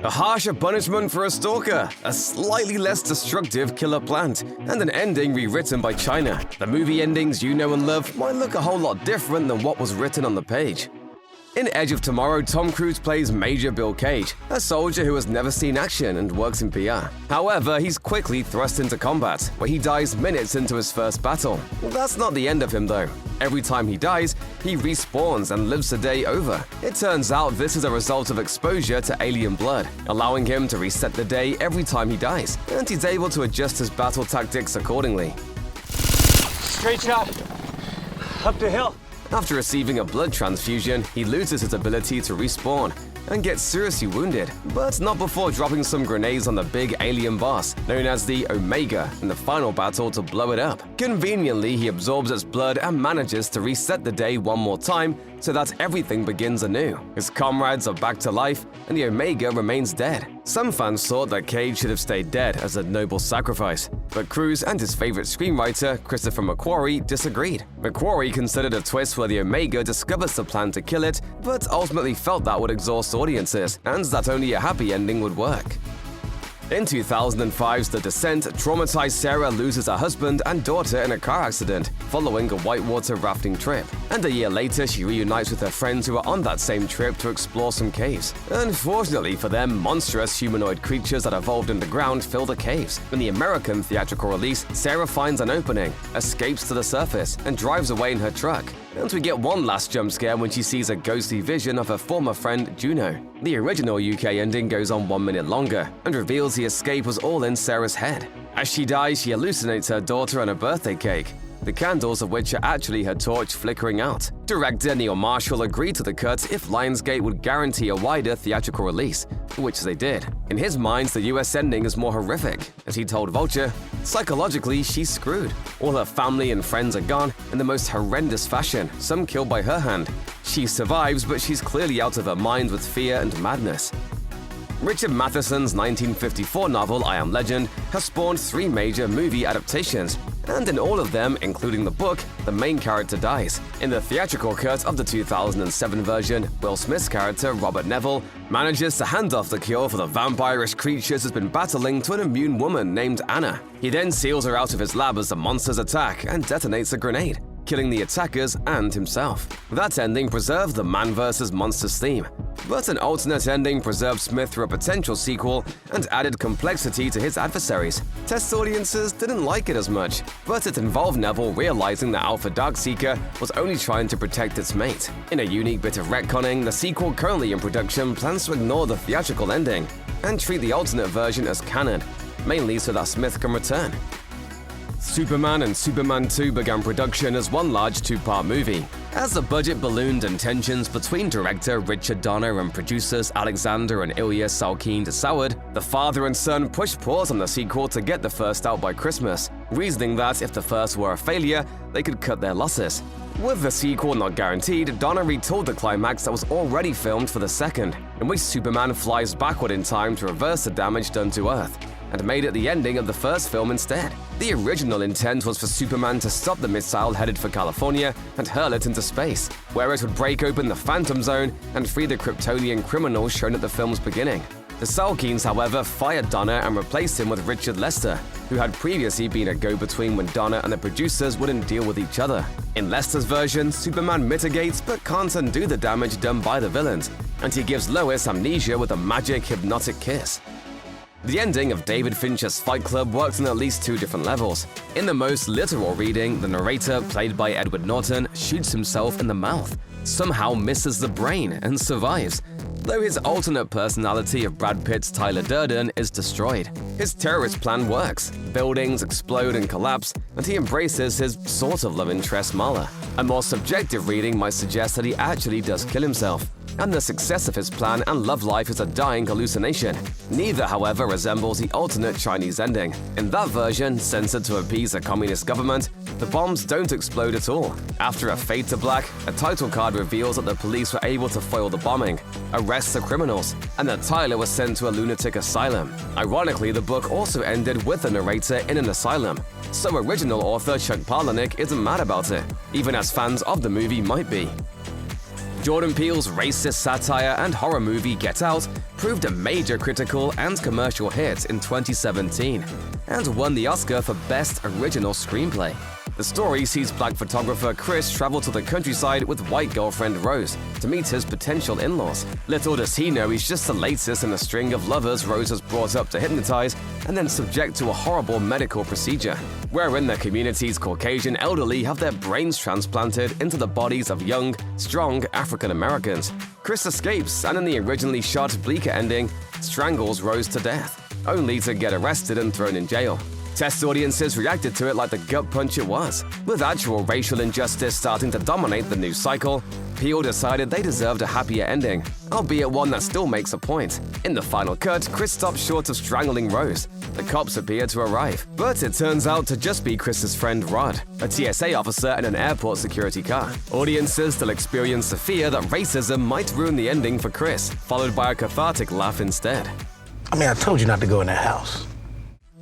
A harsher punishment for a stalker, a slightly less destructive killer plant, and an ending rewritten by China. The movie endings you know and love might look a whole lot different than what was written on the page. In Edge of Tomorrow, Tom Cruise plays Major Bill Cage, a soldier who has never seen action and works in PR. However, he's quickly thrust into combat, where he dies minutes into his first battle. That's not the end of him, though. Every time he dies, he respawns and lives the day over. It turns out this is a result of exposure to alien blood, allowing him to reset the day every time he dies, and he's able to adjust his battle tactics accordingly. Straight shot. Up the hill. After receiving a blood transfusion, he loses his ability to respawn and gets seriously wounded, but not before dropping some grenades on the big alien boss, known as the Omega, in the final battle to blow it up. Conveniently, he absorbs its blood and manages to reset the day one more time so that everything begins anew. His comrades are back to life, and the Omega remains dead. Some fans thought that Cage should have stayed dead as a noble sacrifice, but Cruise and his favorite screenwriter, Christopher McQuarrie, disagreed. McQuarrie considered a twist where the Omega discovers the plan to kill it, but ultimately felt that would exhaust audiences, and that only a happy ending would work. In 2005's The Descent, traumatized Sarah loses her husband and daughter in a car accident following a whitewater rafting trip. And a year later, she reunites with her friends who are on that same trip to explore some caves. Unfortunately for them, monstrous humanoid creatures that evolved underground fill the caves. In the American theatrical release, Sarah finds an opening, escapes to the surface, and drives away in her truck. And we get one last jump scare when she sees a ghostly vision of her former friend Juno. The original UK ending goes on 1 minute longer and reveals the escape was all in Sarah's head. As she dies, she hallucinates her daughter and a birthday cake, the candles of which are actually her torch flickering out. Director Neil Marshall agreed to the cut if Lionsgate would guarantee a wider theatrical release, which they did. In his mind, the US ending is more horrific, as he told Vulture, "Psychologically, she's screwed. All her family and friends are gone in the most horrendous fashion, some killed by her hand. She survives, but she's clearly out of her mind with fear and madness." Richard Matheson's 1954 novel I Am Legend has spawned 3 major movie adaptations, and in all of them, including the book, the main character dies. In the theatrical cut of the 2007 version, Will Smith's character, Robert Neville, manages to hand off the cure for the vampirish creatures he's been battling to an immune woman named Anna. He then seals her out of his lab as the monsters attack and detonates a grenade, killing the attackers and himself. That ending preserved the man vs. monsters theme, but an alternate ending preserved Smith through a potential sequel and added complexity to his adversaries. Test audiences didn't like it as much, but it involved Neville realizing that Alpha Darkseeker was only trying to protect its mate. In a unique bit of retconning, the sequel currently in production plans to ignore the theatrical ending and treat the alternate version as canon, mainly so that Smith can return. Superman and Superman 2 began production as one large 2-part movie. As the budget ballooned and tensions between director Richard Donner and producers Alexander and Ilya Salkind soured, the father and son pushed pause on the sequel to get the first out by Christmas, reasoning that if the first were a failure, they could cut their losses. With the sequel not guaranteed, Donner retooled the climax that was already filmed for the second, in which Superman flies backward in time to reverse the damage done to Earth, and made it the ending of the first film instead. The original intent was for Superman to stop the missile headed for California and hurl it into space, where it would break open the Phantom Zone and free the Kryptonian criminals shown at the film's beginning. The Salkinds, however, fired Donner and replaced him with Richard Lester, who had previously been a go-between when Donner and the producers wouldn't deal with each other. In Lester's version, Superman mitigates but can't undo the damage done by the villains, and he gives Lois amnesia with a magic hypnotic kiss. The ending of David Fincher's Fight Club works on at least 2 different levels. In the most literal reading, the narrator, played by Edward Norton, shoots himself in the mouth, somehow misses the brain, and survives, though his alternate personality of Brad Pitt's Tyler Durden is destroyed. His terrorist plan works. Buildings explode and collapse, and he embraces his sort of love interest Marla. A more subjective reading might suggest that he actually does kill himself, and the success of his plan and love life is a dying hallucination. Neither, however, resembles the alternate Chinese ending. In that version, censored to appease a communist government, the bombs don't explode at all. After a fade to black, a title card reveals that the police were able to foil the bombing, arrest the criminals, and that Tyler was sent to a lunatic asylum. Ironically, the book also ended with the narrator in an asylum, so original author Chuck Palahniuk isn't mad about it, even as fans of the movie might be. Jordan Peele's racist satire and horror movie Get Out proved a major critical and commercial hit in 2017 and won the Oscar for Best Original Screenplay. The story sees black photographer Chris travel to the countryside with white girlfriend Rose to meet his potential in-laws. Little does he know he's just the latest in a string of lovers Rose has brought up to hypnotize and then subject to a horrible medical procedure, wherein the community's Caucasian elderly have their brains transplanted into the bodies of young, strong African Americans. Chris escapes and in the originally shot bleaker ending, strangles Rose to death, only to get arrested and thrown in jail. Test audiences reacted to it like the gut punch it was. With actual racial injustice starting to dominate the news cycle, Peele decided they deserved a happier ending, albeit one that still makes a point. In the final cut, Chris stops short of strangling Rose. The cops appear to arrive, but it turns out to just be Chris's friend Rod, a TSA officer in an airport security car. Audiences still experience the fear that racism might ruin the ending for Chris, followed by a cathartic laugh instead. I told you not to go in that house.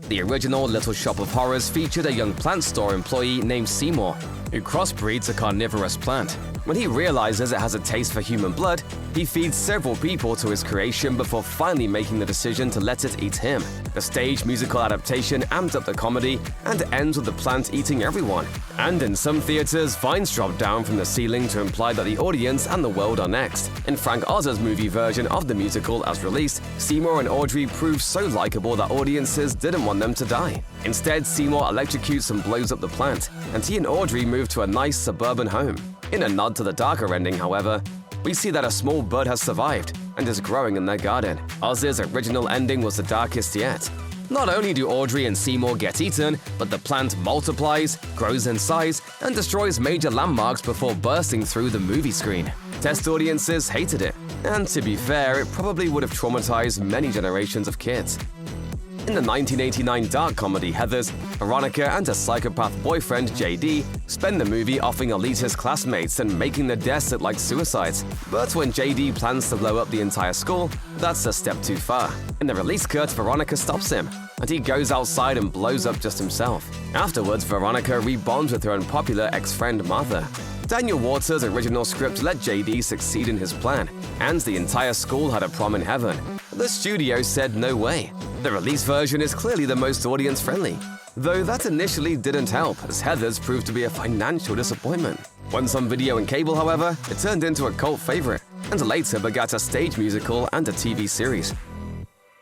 The original Little Shop of Horrors featured a young plant store employee named Seymour, who crossbreeds a carnivorous plant. When he realizes it has a taste for human blood, he feeds several people to his creation before finally making the decision to let it eat him. The stage musical adaptation amped up the comedy and ends with the plant eating everyone. And in some theaters, vines drop down from the ceiling to imply that the audience and the world are next. In Frank Oz's movie version of the musical as released, Seymour and Audrey prove so likable that audiences didn't want them to die. Instead, Seymour electrocutes and blows up the plant, and he and Audrey move to a nice suburban home. In a nod to the darker ending, however, we see that a small bud has survived and is growing in their garden. Oz's original ending was the darkest yet. Not only do Audrey and Seymour get eaten, but the plant multiplies, grows in size, and destroys major landmarks before bursting through the movie screen. Test audiences hated it, and to be fair, it probably would have traumatized many generations of kids. In the 1989 dark comedy Heathers, Veronica and her psychopath boyfriend JD spend the movie offing elitist classmates and making their deaths look like suicides. But when JD plans to blow up the entire school, that's a step too far. In the release cut, Veronica stops him, and he goes outside and blows up just himself. Afterwards, Veronica rebonds with her unpopular ex-friend Martha. Daniel Waters' original script let JD succeed in his plan, and the entire school had a prom in heaven. The studio said no way. The release version is clearly the most audience-friendly, though that initially didn't help, as Heathers proved to be a financial disappointment. Once on video and cable, however, it turned into a cult favorite, and later begat a stage musical and a TV series.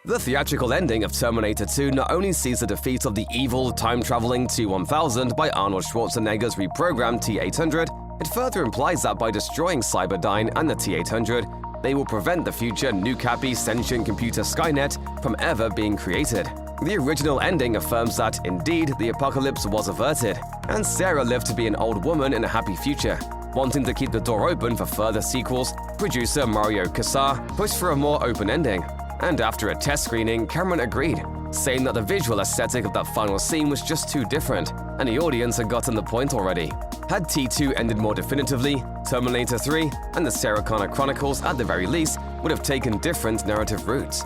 The theatrical ending of Terminator 2 not only sees the defeat of the evil, time-traveling T-1000 by Arnold Schwarzenegger's reprogrammed T-800, it further implies that by destroying Cyberdyne and the T-800, they will prevent the future Nukapi sentient computer Skynet from ever being created. The original ending affirms that, indeed, the apocalypse was averted, and Sarah lived to be an old woman in a happy future. Wanting to keep the door open for further sequels, producer Mario Casar pushed for a more open ending, and after a test screening, Cameron agreed, saying that the visual aesthetic of that final scene was just too different, and the audience had gotten the point already. Had T2 ended more definitively, Terminator 3 and the Sarah Connor Chronicles, at the very least, would have taken different narrative routes.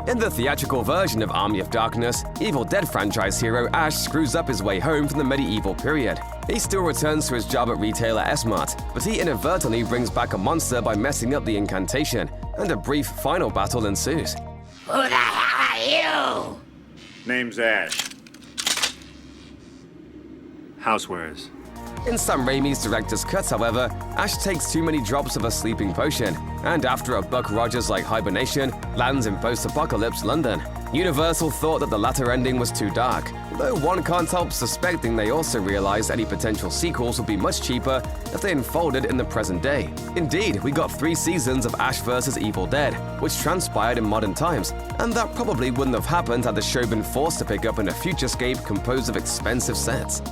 In the theatrical version of Army of Darkness, Evil Dead franchise hero Ash screws up his way home from the medieval period. He still returns to his job at retailer S-Mart, but he inadvertently brings back a monster by messing up the incantation, and a brief final battle ensues. Who the hell are you? Name's Ash. Housewares. In Sam Raimi's director's cut, however, Ash takes too many drops of a sleeping potion, and after a Buck Rogers-like hibernation, lands in post-apocalypse London. Universal thought that the latter ending was too dark, though one can't help suspecting they also realized any potential sequels would be much cheaper if they unfolded in the present day. Indeed, we got 3 seasons of Ash vs. Evil Dead, which transpired in modern times, and that probably wouldn't have happened had the show been forced to pick up in a futurescape composed of expensive sets.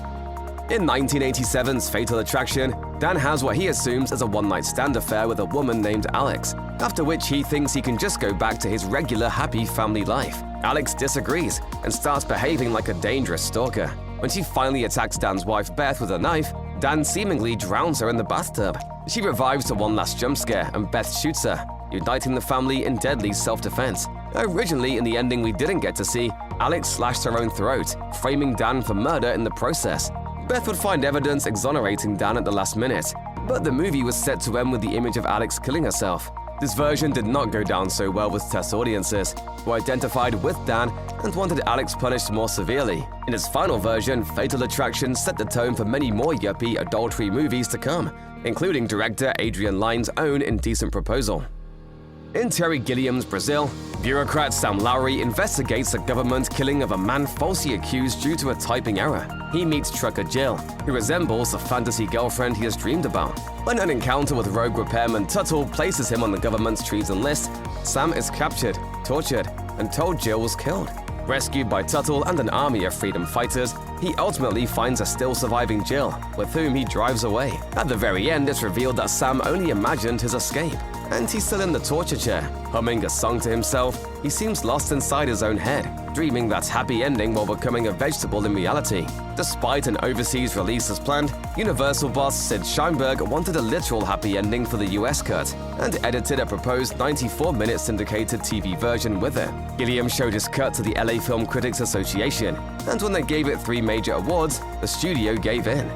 In 1987's Fatal Attraction, Dan has what he assumes is a one-night stand affair with a woman named Alex, after which he thinks he can just go back to his regular happy family life. Alex disagrees and starts behaving like a dangerous stalker. When she finally attacks Dan's wife Beth with a knife, Dan seemingly drowns her in the bathtub. She revives to one last jump scare and Beth shoots her, uniting the family in deadly self-defense. Originally, in the ending we didn't get to see, Alex slashed her own throat, framing Dan for murder in the process. Beth would find evidence exonerating Dan at the last minute, but the movie was set to end with the image of Alex killing herself. This version did not go down so well with test audiences, who identified with Dan and wanted Alex punished more severely. In its final version, Fatal Attraction set the tone for many more yuppie adultery movies to come, including director Adrian Lyne's own Indecent Proposal. In Terry Gilliam's Brazil, bureaucrat Sam Lowry investigates a government killing of a man falsely accused due to a typing error. He meets trucker Jill, who resembles the fantasy girlfriend he has dreamed about. When an encounter with rogue repairman Tuttle places him on the government's treason list, Sam is captured, tortured, and told Jill was killed. Rescued by Tuttle and an army of freedom fighters, he ultimately finds a still surviving Jill, with whom he drives away. At the very end, it's revealed that Sam only imagined his escape, and he's still in the torture chair, humming a song to himself. He seems lost inside his own head, dreaming that happy ending while becoming a vegetable in reality. Despite an overseas release as planned, Universal boss Sid Sheinberg wanted a literal happy ending for the US cut, and edited a proposed 94-minute syndicated TV version with it. Gilliam showed his cut to the LA Film Critics Association, and when they gave it 3 major awards, the studio gave in.